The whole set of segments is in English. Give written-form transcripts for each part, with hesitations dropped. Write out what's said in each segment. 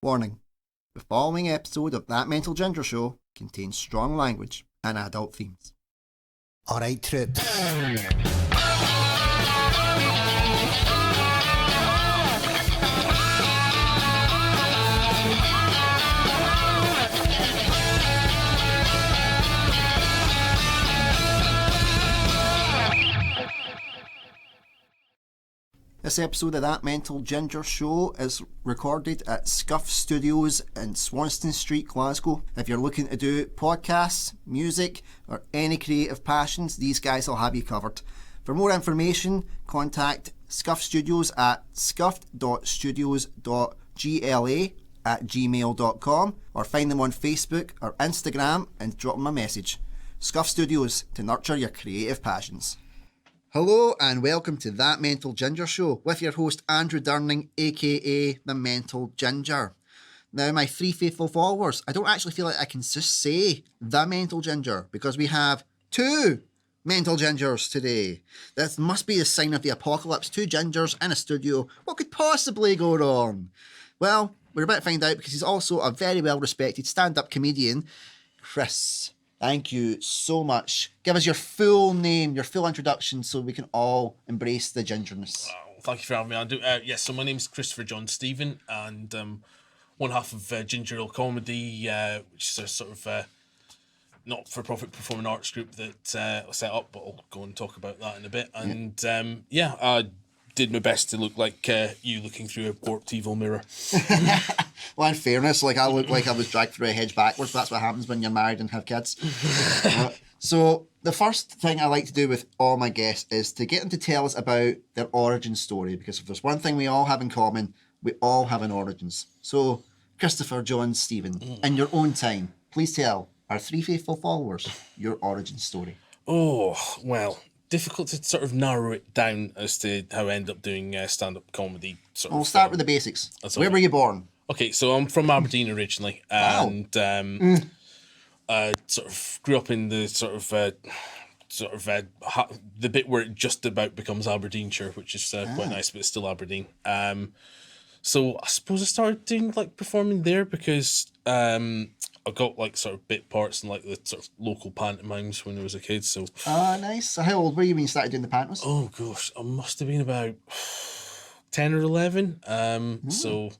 Warning: the following episode of That Mental Ginger Show contains strong language and adult themes. Alright, troops. This episode of That Mental Ginger Show is recorded at Scuff Studios in Swanston Street, Glasgow. If you're looking to do podcasts, music, or any creative passions, these guys will have you covered. For more information, contact Scuff Studios at scuff.studios.gla@gmail.com or find them on Facebook or Instagram and drop them a message. Scuff Studios, to nurture your creative passions. Hello and welcome to That Mental Ginger Show with your host Andrew Durning, aka The Mental Ginger. Now, my three faithful followers, I don't actually feel like I can just say The Mental Ginger because we have two Mental Gingers today. This must be a sign of the apocalypse. Two gingers in a studio. What could possibly go wrong? Well, we're about to find out because he's also a very well respected stand-up comedian, Chris. Thank you so much. Give us your full name, your full introduction, so we can all embrace the gingerness. Thank you for having me, Andrew. Yes, so my name's Christopher John Stephen, and one half of Ginger Ale Comedy, which is a sort of not-for-profit performing arts group that I set up, but I'll go and talk about that in a bit. And I did my best to look like you looking through a warped evil mirror. Well, in fairness, I look like I was dragged through a hedge backwards. That's what happens when you're married and have kids. So the first thing I like to do with all my guests is to get them to tell us about their origin story, because if there's one thing we all have in common, we all have an origins. So, Christopher John Stephen, in your own time, please tell our three faithful followers your origin story. Oh, well, difficult to sort of narrow it down as to how I end up doing stand-up comedy. We'll start with the basics. Where were you born? Okay, so I'm from Aberdeen originally, and sort of grew up in the the bit where it just about becomes Aberdeenshire, which is quite nice, but it's still Aberdeen. So I suppose I started doing performing there because I got sort of bit parts in the sort of local pantomimes when I was a kid. So nice. So how old were you when you started doing the pantos? Oh gosh, I must have been about 10 or 11. So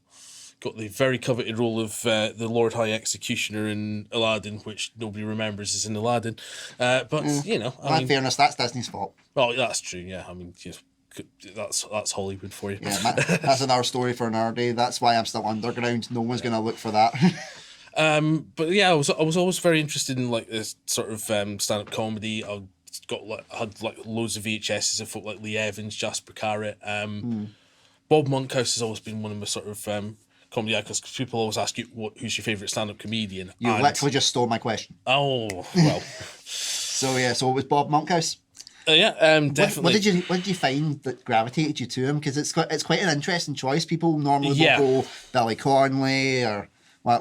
got the very coveted role of the Lord High Executioner in Aladdin, which nobody remembers is in Aladdin. In fairness, that's Disney's fault. Well, that's true. Yeah, I mean, that's Hollywood for you. Yeah, that's another story for another day. That's why I'm still underground. No one's going to look for that. But yeah, I was always very interested in this sort of stand-up comedy. I had loads of VHSs of folk like Lee Evans, Jasper Carrott. Bob Monkhouse has always been one of my sort of comedy icons, because people always ask you who's your favourite stand-up comedian. You literally just stole my question. Oh well. So it was Bob Monkhouse. Definitely. What did you find that gravitated you to him? Because it's quite an interesting choice. People normally will go Billy Connolly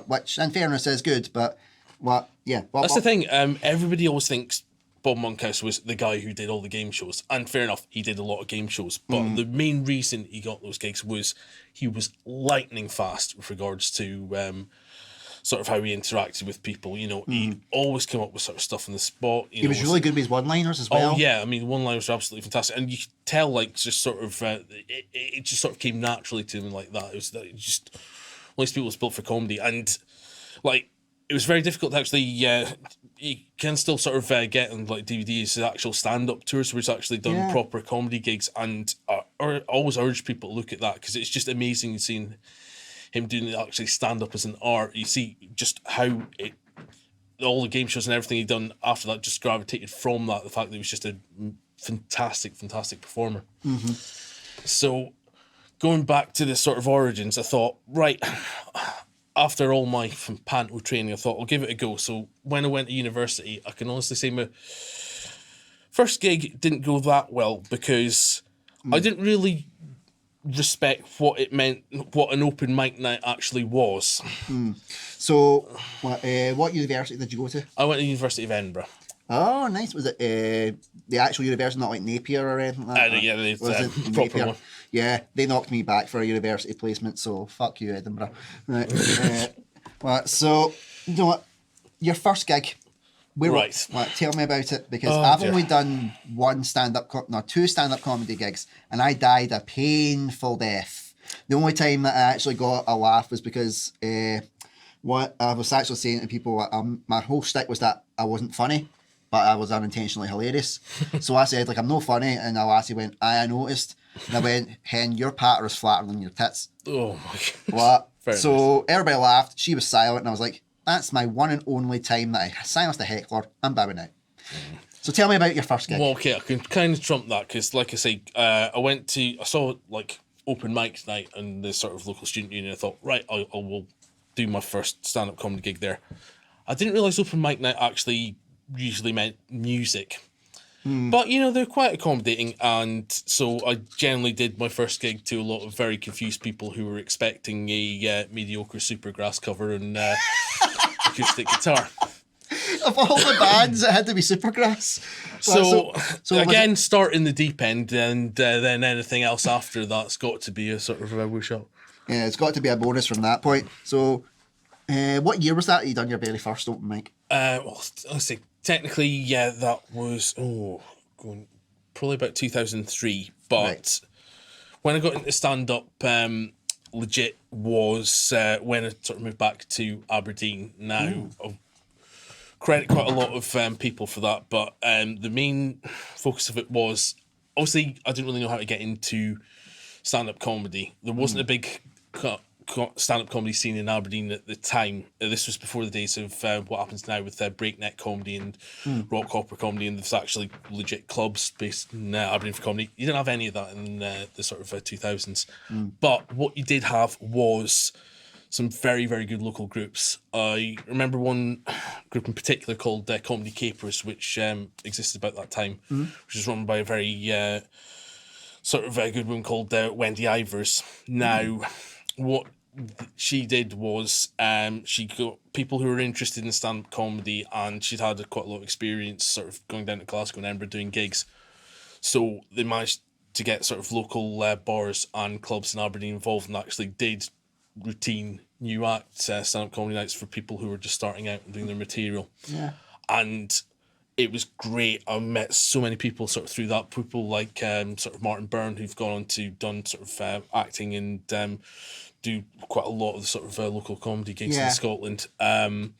which in fairness is good, but that's the thing. Everybody always thinks Bob Monkhouse was the guy who did all the game shows, and fair enough, he did a lot of game shows, but the main reason he got those gigs was he was lightning fast with regards to sort of how he interacted with people. He always came up with sort of stuff on the spot. He was really good with his one-liners as well. Oh yeah, I mean, one-liners were absolutely fantastic, and you could tell just sort of it just sort of came naturally to him like that. It was just one of these people was built for comedy, and it was very difficult to actually. You can still sort of get on DVDs actual stand-up tours where he's actually done proper comedy gigs, and I always urge people to look at that because it's just amazing seeing him doing actually stand-up as an art. You see just how all the game shows and everything he'd done after that just gravitated from that. The fact that he was just a fantastic performer. Mm-hmm. So going back to the sort of origins, I thought, right. After all my panto training, I thought I'll give it a go. So when I went to university, I can honestly say my first gig didn't go that well because I didn't really respect what it meant, what an open mic night actually was. So what university did you go to? I went to the University of Edinburgh. Oh, nice. Was it the actual university, not like Napier or anything like that? Yeah, it's Was a it proper Napier? one. Yeah, they knocked me back for a university placement, so fuck you, Edinburgh. Right. Right, so, you know what? Your first gig. Right. Tell me about it, because Oh, I've dear. only done two stand-up comedy gigs, and I died a painful death. The only time that I actually got a laugh was because what I was actually saying to people, my whole shtick was that I wasn't funny, but I was unintentionally hilarious. So I said, like, I'm not funny, and the lassie went, I noticed. And I went, hen, your patter is flatter than your tits. Oh my god. What? Fair So everybody laughed, she was silent, and I was like, that's my one and only time that I silenced a heckler. I'm bowing out. So tell me about your first gig. Well, okay, I can kind of trump that because, like I say, I saw like open mic night and the sort of local student union. I thought, right, I will do my first stand-up comedy gig there. I didn't realise open mic night actually usually meant music. But, you know, they're quite accommodating, and so I generally did my first gig to a lot of very confused people who were expecting a mediocre Supergrass cover and acoustic guitar. Of all the bands, it had to be Supergrass. So again, was start in the deep end, and then anything else after that's got to be a sort of a whoosh up. yeah, it's got to be a bonus from that point. So, what year was that you done your very first open mic? Well, let's say technically, yeah, that was going probably about 2003. But Right. when I got into stand up, legit was when I sort of moved back to Aberdeen. Now, I'll credit quite a lot of people for that, but the main focus of it was obviously I didn't really know how to get into stand up comedy. There wasn't a big stand-up comedy scene in Aberdeen at the time. This was before the days of what happens now with breakneck comedy and rock opera comedy, and there's actually legit clubs based in Aberdeen for comedy. You didn't have any of that in the sort of 2000s. But what you did have was some very, very good local groups. I remember one group in particular called Comedy Capers, which existed about that time, which was run by a very sort of a good woman called Wendy Ivers. Now, what she did was she got people who were interested in stand-up comedy, and she'd had quite a lot of experience sort of going down to Glasgow and Edinburgh doing gigs. So they managed to get sort of local bars and clubs in Aberdeen involved, and actually did routine new act stand-up comedy nights for people who were just starting out and doing their material. Yeah. And it was great. I met so many people sort of through that. People like sort of Martin Byrne, who've gone on to done sort of acting and do quite a lot of the sort of local comedy gigs in Scotland. And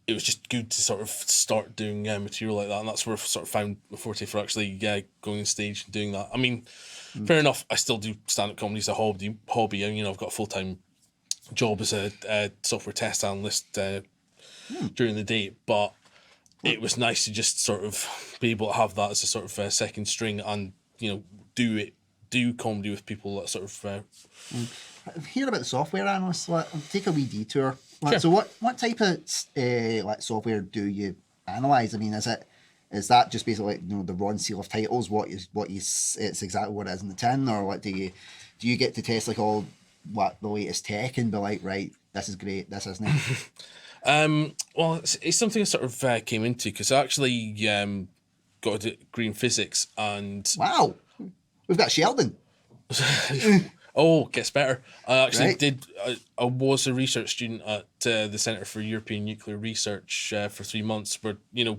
it was just good to sort of start doing material like that. And that's where I sort of found a forte for actually going on stage and doing that. I mean, fair enough, I still do stand-up comedy as a hobby. And, you know, I've got a full-time job as a software test analyst during the day, but it was nice to just sort of be able to have that as a sort of second string and, you know, do comedy with people that sort of Hear about the software analysts. Take a wee detour. Sure. So what type of software do you analyse? I mean, is that just basically like, you know, the raw seal of titles? It's exactly what it is in the tin, or what do you get to test like all the latest tech and be like, right, this is great, this isn't it? Well, it's something I sort of came into because I actually got a degree in physics and Wow, we've got Sheldon. oh, gets better. I actually Right. I was a research student at the Centre for European Nuclear Research for 3 months, where, you know,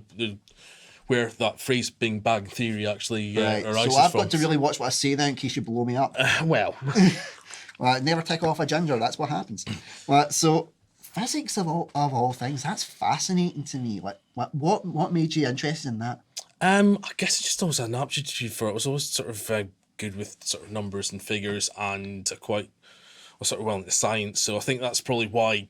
where that phrase "Big Bang Theory" actually Right. arises So I've from. got to really watch what I say now in case you blow me up. Well, Never tick off a ginger. That's what happens. So physics of all things. That's fascinating to me. What made you interested in that? I guess it just always had an aptitude for it. I was always sort of good with sort of numbers and figures, and I was sort of well into science. So I think that's probably why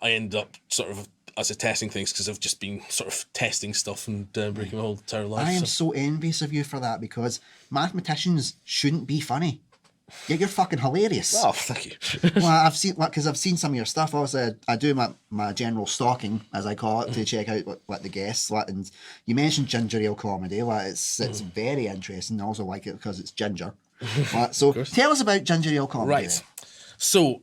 I ended up sort of as a testing things, because I've just been sort of testing stuff and breaking my whole entire life. I am so envious of you for that, because mathematicians shouldn't be funny. Yet you're fucking hilarious. Oh, thank you. Well, I've seen some of your stuff. Also, I do my general stalking, as I call it, to check out what the guests like. And you mentioned ginger ale comedy. It's very interesting. I also like it because it's ginger. So tell us about ginger ale comedy. Right. So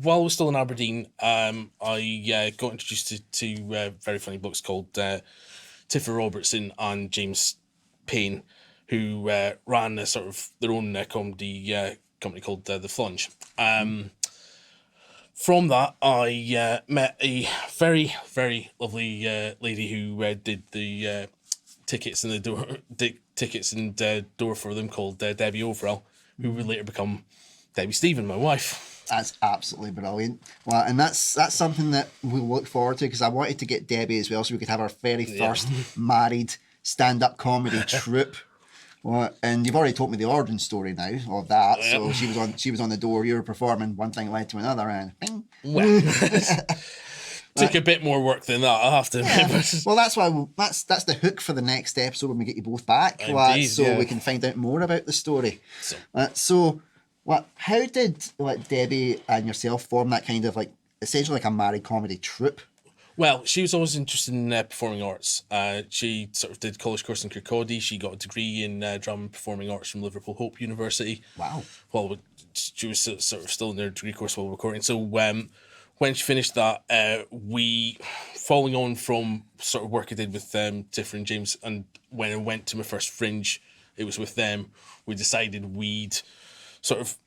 while I was still in Aberdeen, I got introduced to very funny blokes called Tifa Robertson and James Payne, who ran a sort of their own comedy company called The Flunge. From that, I met a very, very lovely lady who did the tickets and door for them, called Debbie Overall, who would later become Debbie Stephen, my wife. That's absolutely brilliant. Well, and that's something that we'll look forward to, because I wanted to get Debbie as well, so we could have our very first married stand-up comedy troupe. Well, and you've already told me the origin story now of that. So she was on the door. You were performing. One thing led to another, and bing. Well, took a bit more work than that, I have to admit. Yeah. Well, that's why that's the hook for the next episode when we get you both back, Indeed, we can find out more about the story. So how did Debbie and yourself form that kind of essentially a married comedy troupe? Well, she was always interested in performing arts. She sort of did college course in Kirkcaldy. She got a degree in drama and performing arts from Liverpool Hope University. Wow. Well, she was sort of still in their degree course while recording. So when she finished that, we, following on from sort of work I did with Tiffany and James, and when I went to my first Fringe, it was with them, we decided we'd sort of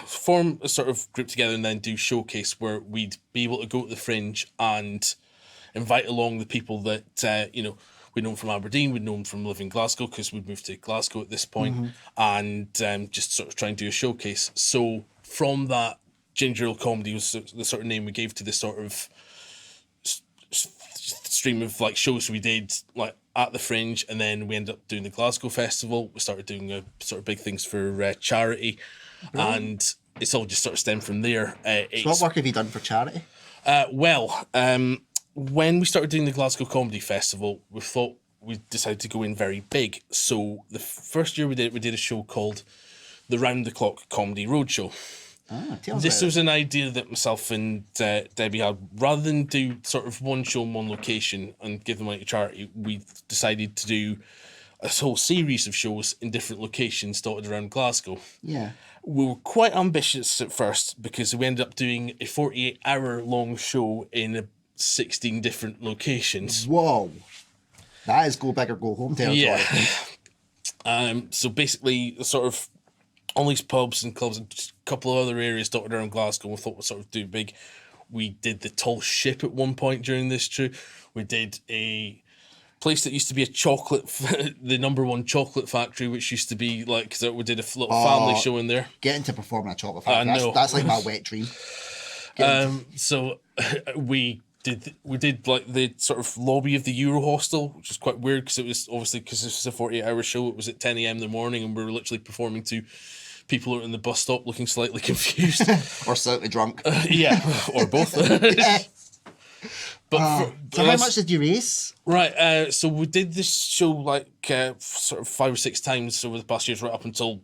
form a sort of group together and then do showcase where we'd be able to go to the Fringe and invite along the people that we'd known from Aberdeen, we'd known from living in Glasgow, because we'd moved to Glasgow at this point, and just sort of try and do a showcase. So from that, Ginger Ale Comedy was the sort of name we gave to this sort of stream of shows we did at the Fringe, and then we ended up doing the Glasgow Festival. We started doing a sort of big things for charity. And it's all just sort of stemmed from there. So what work have you done for charity? When we started doing the Glasgow Comedy Festival, we decided to go in very big. So the first year we did a show called the Round the Clock Comedy Roadshow. This was an idea that myself and Debbie had. Rather than do sort of one show in one location and give the money to charity, we decided to do a whole series of shows in different locations dotted around Glasgow. Yeah. We were quite ambitious at first, because we ended up doing a 48-hour long show in 16 different locations. Whoa. That is go big or go home territory. Yeah. So basically, sort of all these pubs and clubs and just a couple of other areas dotted around Glasgow, we thought we'd sort of do big. We did the Tall Ship at one point during this trip. We did a place that used to be a chocolate, the #1 chocolate factory, which used to be because we did a little family show in there. Getting to perform in a chocolate factory, that's like my wet dream. So we did the sort of lobby of the Euro Hostel, which is quite weird, because it was obviously, because this was a 48-hour show, it was at 10 a.m. in the morning, and we were literally performing to people who are in the bus stop looking slightly confused. Or slightly drunk. Or both. But so how much did you raise? Right, so we did this show sort of 5 or 6 times over the past years, right up until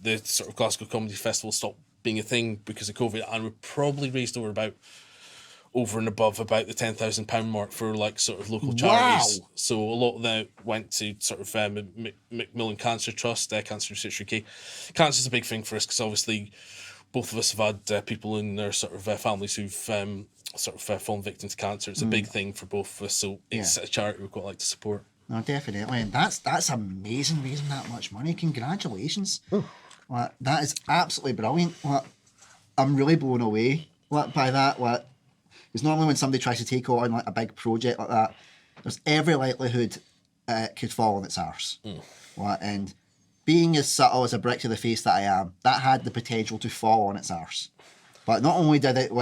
the sort of Glasgow Comedy Festival stopped being a thing because of COVID, and we probably raised over and above about the £10,000 mark for sort of local charities. Wow. So a lot of that went to sort of Macmillan Cancer Trust, Cancer Research UK. Cancer's a big thing for us, because obviously both of us have had people in their sort of families who've sort of fallen victim to cancer. It's a big thing for both of us, so it's a charity we quite like to support. No, definitely, and that's amazing, raising that much money. Congratulations. That is absolutely brilliant. I'm really blown away by that. Because normally when somebody tries to take on a big project like that, there's every likelihood it could fall on its arse. And being as subtle as a brick to the face that I am, that had the potential to fall on its arse. But not only did it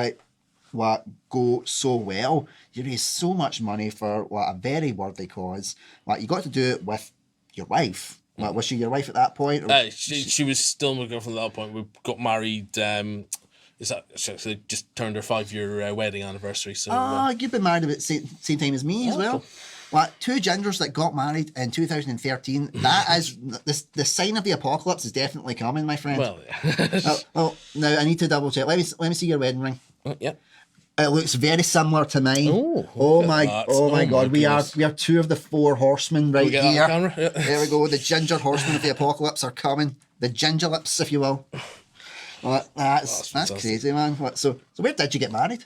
go so well, you raised so much money for a very worthy cause. You got to do it with your wife. Was she your wife at that point? She was still my girlfriend at that point. We got married. She actually just turned her 5-year wedding anniversary. So you've been married at the same time as me as well. Cool. 2 gingers that got married in 2013. That is the sign of the apocalypse is definitely coming, my friend. Well, yeah. Now I need to double check. Let me see your wedding ring. Yeah. It looks very similar to mine. Oh my God! We are 2 of the 4 horsemen right here. Yeah. There we go. The ginger horsemen of the apocalypse are coming. The ginger lips, if you will. Well, that's fantastic. crazy, man. So where did you get married?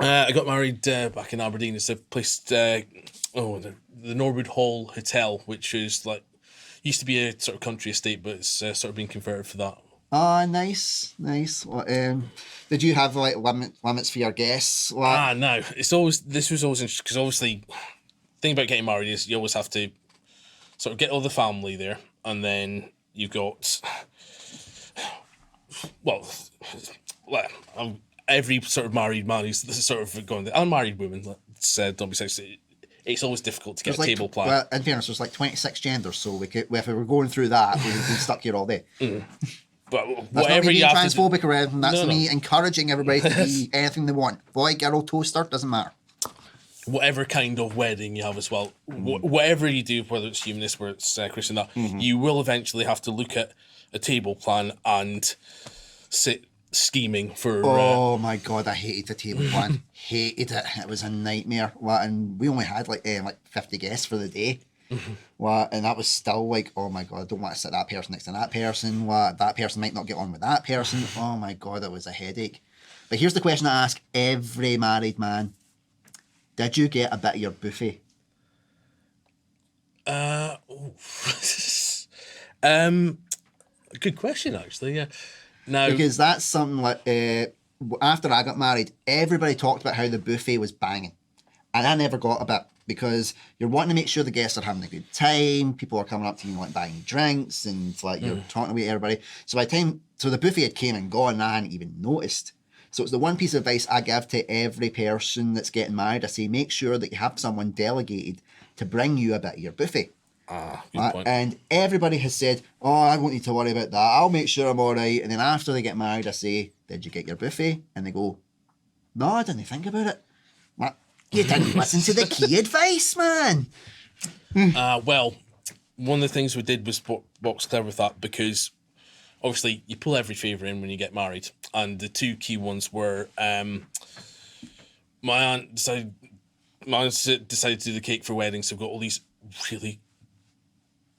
I got married back in Aberdeen. It's a place, the Norwood Hall Hotel, which is like used to be a sort of country estate, but it's sort of been converted for that. Oh, nice. What, did you have like limits for your guests? What? No, this was always interesting because obviously, the thing about getting married is you always have to sort of get all the family there, and then you've got every sort of married man who's sort of going, unmarried women, let's don't be sexist. It's always difficult to get a table plan. Well, in fairness, there's like 26 genders, so if we were going through that, we'd be stuck here all day. But That's whatever not me you being have transphobic or anything. That's No. me encouraging everybody to be anything they want. Boy, girl, toaster, doesn't matter. whatever kind of wedding you have as well, whatever you do, whether it's humanist, whether it's Christian, you will eventually have to look at a table plan and sit scheming for. Oh my god, I hated the table plan. Hated it. It was a nightmare. And we only had like 50 guests for the day. And that was still like, oh my god, I don't want to sit that person next to that person. That person might not get on with that person. Oh my god, it was a headache. But here's the question I ask every married man. Did you get a bit of your buffet? Good question, actually. Yeah. Now, Because that's something like, after I got married, everybody talked about how the buffet was banging. And I never got a bit, because you're wanting to make sure the guests are having a good time. People are coming up to you like buying drinks, and like you're talking away to everybody. So the buffet had came and gone, and I hadn't even noticed. So it's the one piece of advice I give to every person that's getting married. I say, make sure that you have someone delegated to bring you a bit of your buffet. good point. And everybody has said, oh, I won't need to worry about that. I'll make sure I'm all right. And then after they get married, I say, did you get your buffet? And they go, no, I didn't think about it. Like, you didn't listen to the key advice, man. Well, one of the things we did was box clever with that, because obviously you pull every favour in when you get married, and the two key ones were my aunt decided to do the cake for weddings, so we've got all these really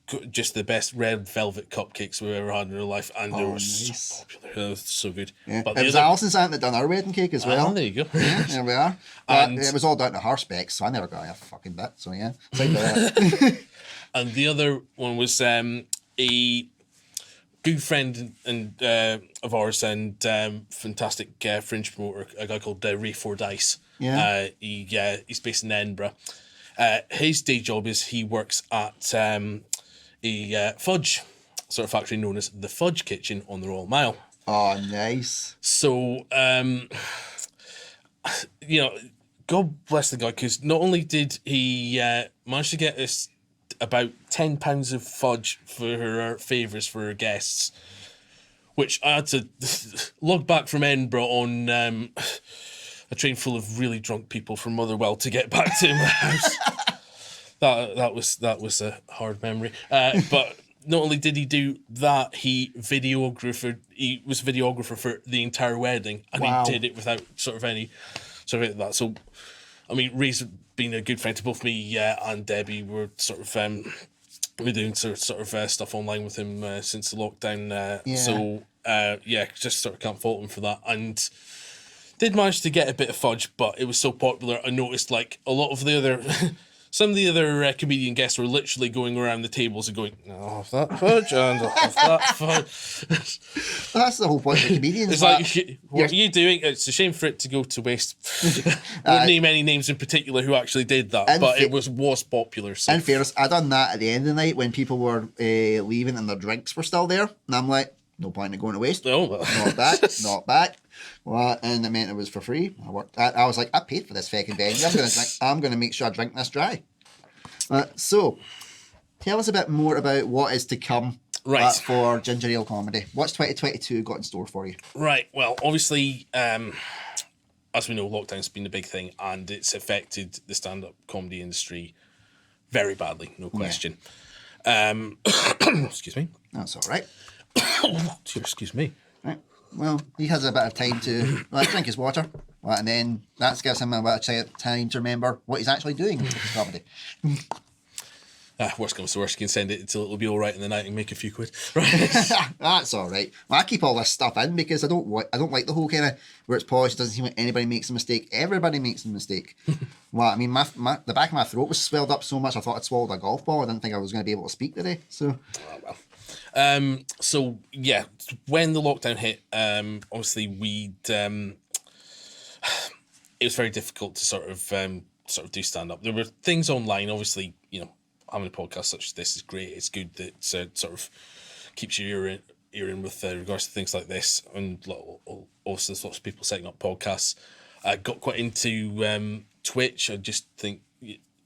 good, just the best red velvet cupcakes we've ever had in our life, and they were nice. so popular. They were so good. Yeah. But It was Alison's aunt that done our wedding cake as well. there you go. Yeah, there we are. But And- it was all down to her specs, so I never got a fucking bit. So yeah. Aside that. And the other one was a good friend of ours and fantastic fringe promoter, a guy called Ray Fordyce. Yeah. He's based in Edinburgh. His day job is he works at a fudge sort of factory known as the Fudge Kitchen on the Royal Mile. Oh, nice. So, God bless the guy, because not only did he manage to get us about £10 of fudge for her favours for her guests, which I had to log back from Edinburgh on a train full of really drunk people from Motherwell to get back to my house. That was a hard memory. But not only did he do that, he was videographer for the entire wedding, and Wow. he did it without sort of any sort of that. So, I mean, Ray's been a good friend to both me and Debbie. We're sort of we're doing sort of stuff online with him since the lockdown. Yeah. So just sort of can't fault him for that. And did manage to get a bit of fudge, but it was so popular, I noticed like a lot of the other. Some of the other comedian guests were literally going around the tables and going, "I'll have that fudge and I'll have that fudge." That's the whole point of the comedians. It's like, what are you doing? It's a shame for it to go to waste. Won't name any names in particular who actually did that, And but it was popular. So. In fairness, I done that at the end of the night when people were leaving and their drinks were still there. And I'm like, no point in going to waste. No, Not back. Well, and it meant it was for free. I was like, I paid for this fucking venue. I'm going to make sure I drink this dry. So, tell us a bit more about what is to come Right. for Ginger Ale Comedy. What's 2022 got in store for you? Right. Well, obviously, as we know, lockdown's been a big thing, and it's affected the stand-up comedy industry very badly, no question. Excuse me. That's all right. Excuse me. Right. Well, he has a bit of time to drink his water, and then that gives him a bit of time to remember what he's actually doing in his comedy. Worst comes to worst, you can send it until it'll be all right in the night and make a few quid. Right. That's all right. Well, I keep all this stuff in because I don't like the whole kind of where it's polished. It doesn't seem like anybody makes a mistake. Everybody makes a mistake. Well, I mean, the back of my throat was swelled up so much I thought I'd swallowed a golf ball. I didn't think I was going to be able to speak today. So, So yeah, when the lockdown hit, obviously it was very difficult to sort of do stand up. There were things online, obviously, having a podcast such as this is great. It's good that it sort of keeps your ear in with regards to things like this. And also there's lots of people setting up podcasts. I got quite into Twitch. I just think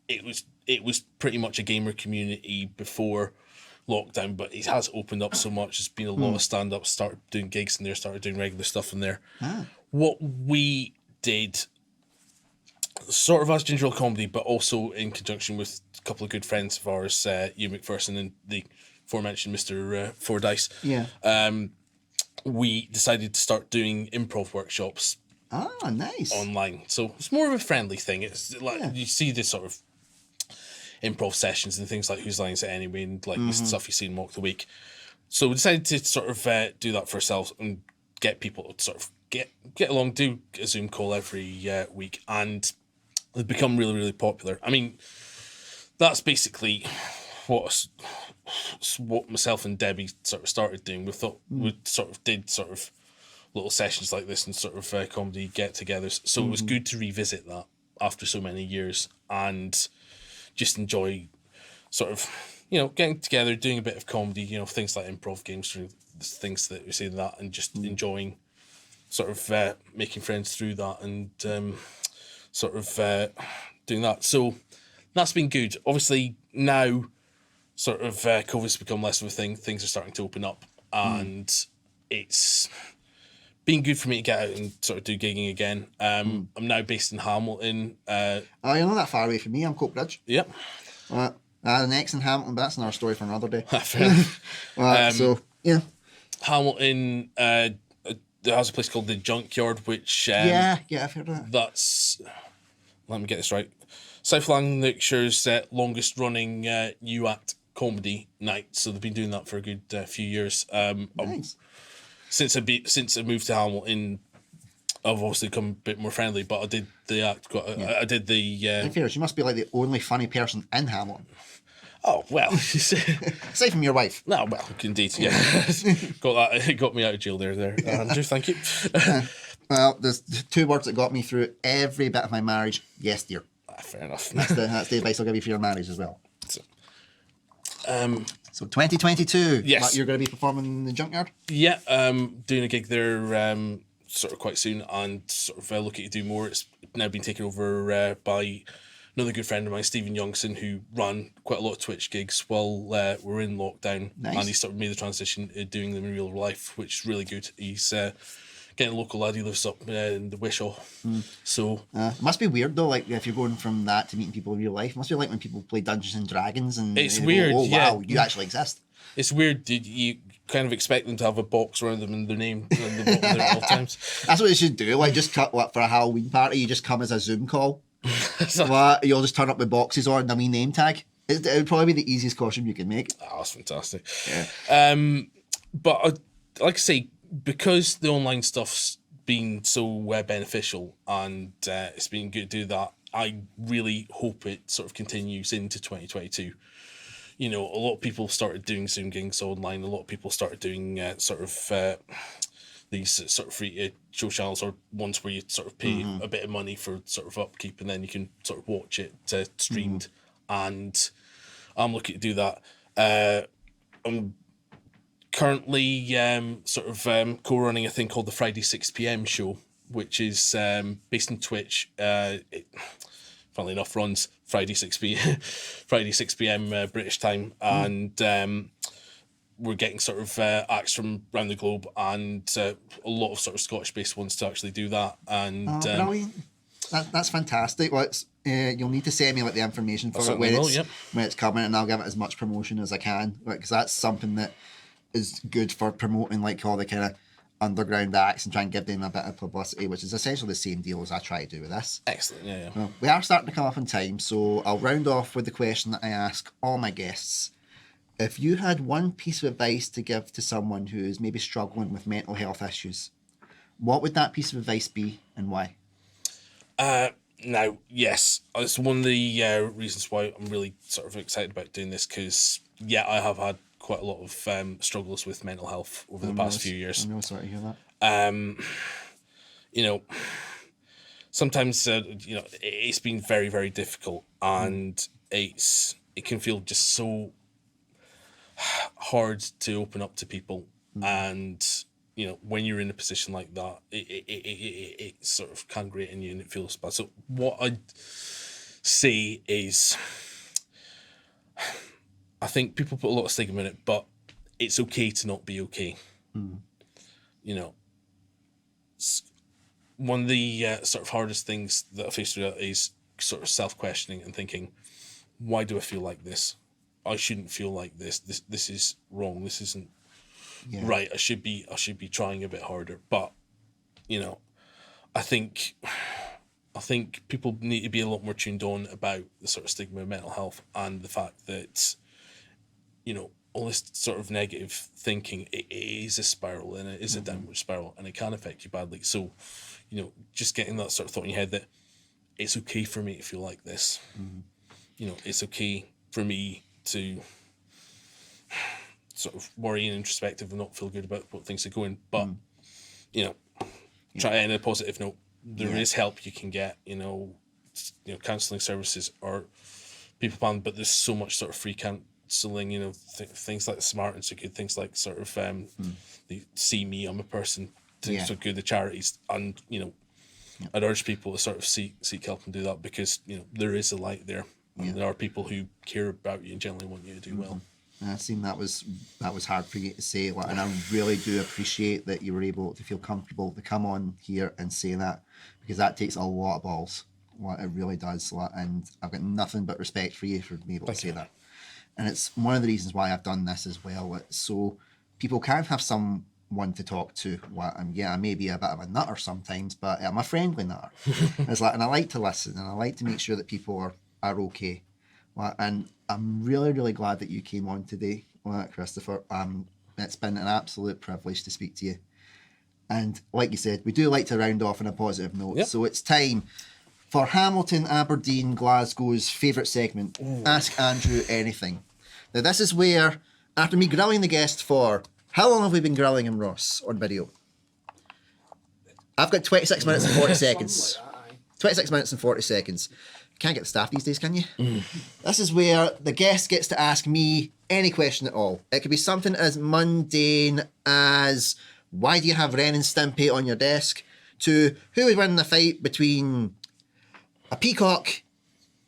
it was pretty much a gamer community before lockdown, but it has opened up so much. There's been a lot of stand-ups, started doing gigs in there, started doing regular stuff in there. What we did, sort of as Ginger Ale Comedy, but also in conjunction with a couple of good friends of ours, Hugh McPherson and the aforementioned Mr. Fordyce. yeah. We decided to start doing improv workshops Nice. online. So it's more of a friendly thing. It's like you see this sort of improv sessions and things like Whose Line Is It Anyway, and like stuff you see in Mock the Week. So we decided to sort of do that for ourselves and get people to sort of get along, do a Zoom call every week, and they've become really, really popular. I mean, that's basically what myself and Debbie sort of started doing. We thought we sort of did sort of little sessions like this and sort of comedy get-togethers. So it was good to revisit that after so many years and just enjoy sort of, getting together, doing a bit of comedy, things like improv games, things that we say that, and just enjoying sort of making friends through that and sort of doing that. So that's been good. Obviously now sort of COVID's become less of a thing. Things are starting to open up and it's been good for me to get out and sort of do gigging again. I'm now based in Hamilton. You're not that far away from me. I'm Coatbridge. Yep. The next in Hamilton, but that's another story for another day. Fair enough. So, yeah. Hamilton, there has a place called the Junkyard, which... yeah, I've heard of that. That's... Let me get this right. South Lanarkshire's longest running UACT comedy night. So they've been doing that for a good few years. Nice. Since I moved to Hamilton, I've obviously become a bit more friendly, but I did the act. I did the... In fairness, you must be like the only funny person in Hamilton. Oh, well. Aside from your wife. No, well, indeed, yeah. It got me out of jail there, Andrew, thank you. Well, there's two words that got me through every bit of my marriage. Yes, dear. Fair enough. That's the advice I'll give you for your marriage as well. So 2022. Yes. You're going to be performing in the Junkyard? Yeah, doing a gig there sort of quite soon and sort of looking to do more. It's now been taken over by another good friend of mine, Stephen Youngson, who ran quite a lot of Twitch gigs while we're in lockdown. Nice. And he sort of made the transition to doing them in real life, which is really good. He's getting a local lad. He lives up in the Wishaw. So it must be weird though, like if you're going from that to meeting people in real life. It must be like when people play Dungeons and Dragons and it's they weird. Go, oh yeah. wow, you actually exist. It's weird. You kind of expect them to have a box around them and their name on the bottom there at all times. That's what they should do. Like just cut for a Halloween party. You just come as a Zoom call. You'll just turn up with boxes on and a wee name tag. It would probably be the easiest costume you can make. Oh, that's fantastic. Yeah. But like I say, because the online stuff's been so beneficial and it's been good to do that, I really hope it sort of continues into 2022. A lot of people started doing Zoom gigs online. A lot of people started doing these sort of free show channels or ones where you sort of pay a bit of money for sort of upkeep and then you can sort of watch it streamed. And I'm looking to do that. I'm currently co-running a thing called the Friday 6pm show, which is based on Twitch. It, funnily enough, runs Friday 6pm British time, and we're getting sort of acts from around the globe and a lot of sort of Scottish-based ones to actually do that. And brilliant. That's fantastic. Well, you'll need to send me the information for it when it's coming, and I'll give it as much promotion as I can, because that's something that is good for promoting all the kind of underground acts and try and give them a bit of publicity, which is essentially the same deal as I try to do with this. Excellent. Yeah. Well, we are starting to come up in time, so I'll round off with the question that I ask all my guests. If you had one piece of advice to give to someone who is maybe struggling with mental health issues, what would that piece of advice be and why? Now, yes, it's one of the reasons why I'm really sort of excited about doing this, because, yeah, I have had quite a lot of struggles with mental health over the past few years. I'm really sorry to hear that. You know, sometimes, it's been very, very difficult, and it can feel just so hard to open up to people. And, when you're in a position like that, it sort of can grate in you and it feels bad. So what I'd say is, I think people put a lot of stigma in it, but it's okay to not be okay. One of the sort of hardest things that I face through that is sort of self-questioning and thinking, why do I feel like this? I shouldn't feel like this. This is wrong. This isn't right. I should be trying a bit harder. But, I think people need to be a lot more tuned on about the sort of stigma of mental health and the fact that, all this sort of negative thinking, it is a spiral and it is a downward spiral and it can affect you badly. So, just getting that sort of thought in your head that it's okay for me to feel like this. It's okay for me to sort of worry and introspective and not feel good about what things are going. But, try to end on a positive note. There is help you can get, counselling services or people plan, but there's so much sort of free counselling, things like Smart and so good, things like sort of the See Me, I'm a Person, things are good, the charities, and I'd urge people to sort of seek help and do that, because there is a light there, and there are people who care about you and generally want you to do well. And I've seen that was hard for you to say, and I really do appreciate that you were able to feel comfortable to come on here and say that, because that takes a lot of balls. It really does, and I've got nothing but respect for you for being able to say that. And it's one of the reasons why I've done this as well, so people can have someone to talk to. I may be a bit of a nutter sometimes, but I'm a friendly nutter. And I like to listen, and I like to make sure that people are okay. And I'm really, really glad that you came on today, Christopher. It's been an absolute privilege to speak to you. And like you said, we do like to round off on a positive note. Yep. So it's time for Hamilton, Aberdeen, Glasgow's favourite segment, Ask Andrew Anything. Now, this is where, after me grilling the guest for, how long have we been grilling him, Ross, on video? I've got 26 minutes and 40 seconds. 26 minutes and 40 seconds. Can't get the staff these days, can you? This is where the guest gets to ask me any question at all. It could be something as mundane as, why do you have Ren and Stimpy on your desk? To, who would win the fight between a peacock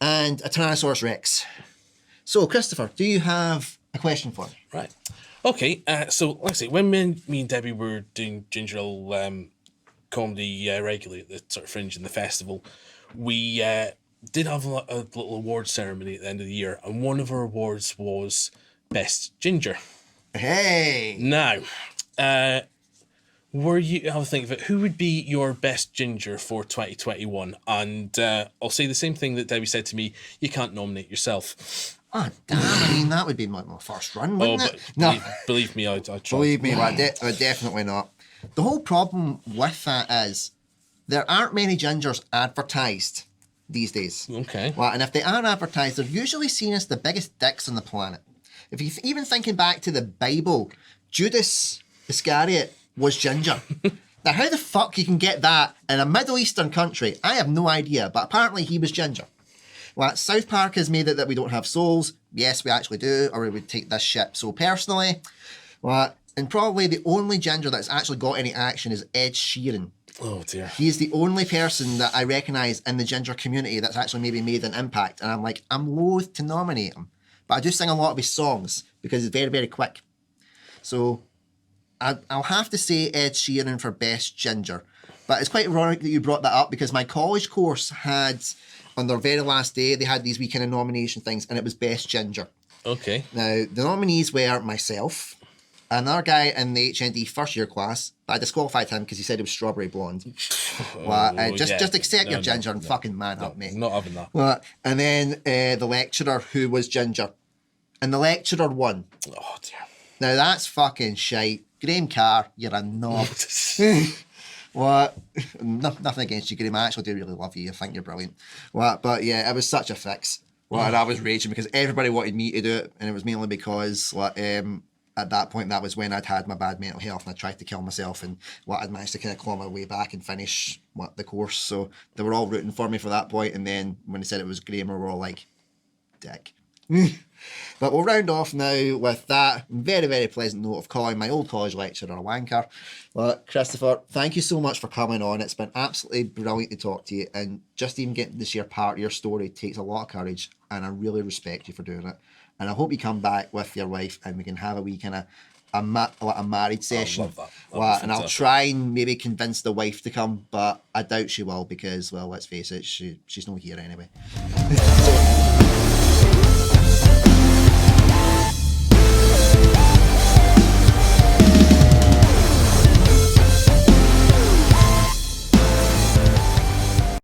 and a Tyrannosaurus Rex? So, Christopher, do you have a question for me? Right. Okay, so like I say, when me and Debbie were doing Ginger Ale comedy regularly at the sort of Fringe and the festival, we did have a little award ceremony at the end of the year, and one of our awards was Best Ginger. Hey! Now, were you to have a think of it, who would be your best ginger for 2021? And I'll say the same thing that Debbie said to me, you can't nominate yourself. Oh, damn, I mean, that would be my first run, wouldn't it? No. Believe me, I tried. Believe me, I would definitely not. The whole problem with that is there aren't many gingers advertised these days. Okay. Well, and if they are advertised, they're usually seen as the biggest dicks on the planet. If you even thinking back to the Bible, Judas Iscariot was ginger. Now, how the fuck you can get that in a Middle Eastern country, I have no idea, but apparently he was ginger. Well, South Park has made it that we don't have souls. Yes, we actually do, or we would take this shit so personally. Well, and probably the only ginger that's actually got any action is Ed Sheeran. Oh dear. He's the only person that I recognise in the ginger community that's actually maybe made an impact. And I'm loath to nominate him. But I do sing a lot of his songs because he's very, very quick. So I'll have to say Ed Sheeran for Best Ginger. But it's quite ironic that you brought that up, because my college course had, on their very last day, they had these wee kind of nomination things, and it was Best Ginger. Okay. Now, the nominees were myself, Another guy in the HND first year class, but I disqualified him because he said it was strawberry blonde. Just accept your ginger and fucking man up, mate. Not having that. Well, and then the lecturer who was ginger. And the lecturer won. Oh, dear. Now that's fucking shite. Graham Carr, you're a knob. What? Nothing against you, Graham. I actually do really love you. I think you're brilliant. What? But yeah, it was such a fix. Well, and I was raging because everybody wanted me to do it, and it was mainly because at that point, that was when I'd had my bad mental health and I tried to kill myself, and I'd managed to kind of claw my way back and finish the course. So they were all rooting for me for that point, and then when they said it was Graham, we were all like, dick. But we'll round off now with that very, very pleasant note of calling my old college lecturer a wanker. Well, Christopher, thank you so much for coming on. It's been absolutely brilliant to talk to you, and just even getting to share part of your story takes a lot of courage, and I really respect you for doing it. And I hope you come back with your wife and we can have a wee kind of a married session. I love that. And I'll try and maybe convince the wife to come, but I doubt she will because, well, let's face it, she's not here anyway.